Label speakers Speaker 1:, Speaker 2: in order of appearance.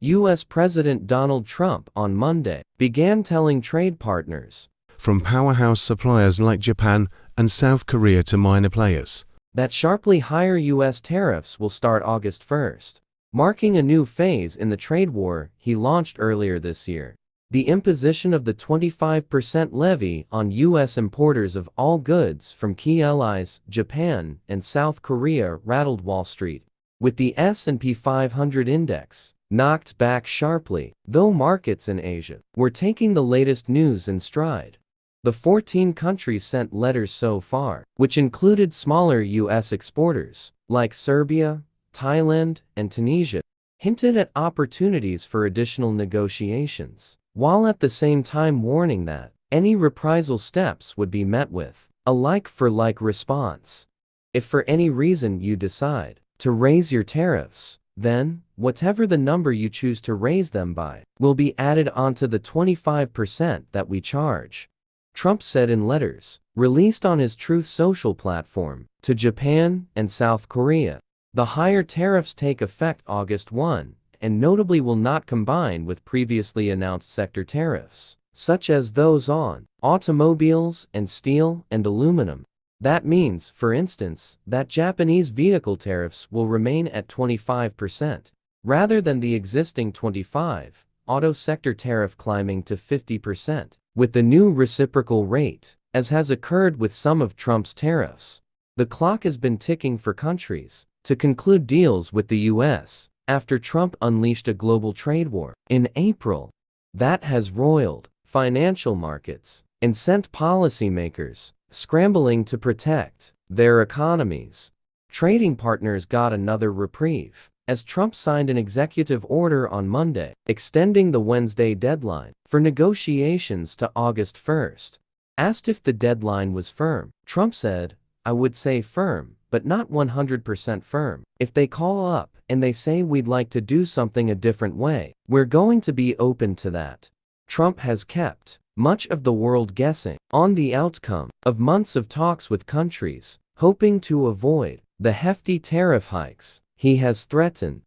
Speaker 1: U.S. President Donald Trump on Monday began telling trade partners,
Speaker 2: from powerhouse suppliers like Japan and South Korea to minor players,
Speaker 1: that sharply higher U.S. tariffs will start August 1st, marking a new phase in the trade war he launched earlier this year. The imposition of the 25% levy on U.S. importers of all goods from key allies, Japan and South Korea, rattled Wall Street, with the S&P 500 index knocked back sharply, though markets in Asia were taking the latest news in stride. The 14 countries sent letters so far, which included smaller U.S. exporters, like Serbia, Thailand, and Tunisia, hinted at opportunities for additional negotiations, while at the same time warning that any reprisal steps would be met with a like-for-like response. If for any reason you decide to raise your tariffs, then, whatever the number you choose to raise them by, will be added onto the 25% that we charge, Trump said in letters released on his Truth Social platform to Japan and South Korea. The higher tariffs take effect August 1 and notably will not combine with previously announced sector tariffs, such as those on automobiles and steel and aluminum. That means, for instance, that Japanese vehicle tariffs will remain at 25%, rather than the existing 25%, auto sector tariff climbing to 50%, with the new reciprocal rate, as has occurred with some of Trump's tariffs. The clock has been ticking for countries to conclude deals with the U.S. after Trump unleashed a global trade war in April that has roiled financial markets and sent policymakers scrambling to protect their economies. Trading partners got another reprieve, as Trump signed an executive order on Monday, extending the Wednesday deadline for negotiations to August 1st. Asked if the deadline was firm, Trump said, "I would say firm, but not 100% firm. If they call up and they say we'd like to do something a different way, we're going to be open to that." Trump has kept much of the world guessing on the outcome of months of talks with countries hoping to avoid the hefty tariff hikes he has threatened.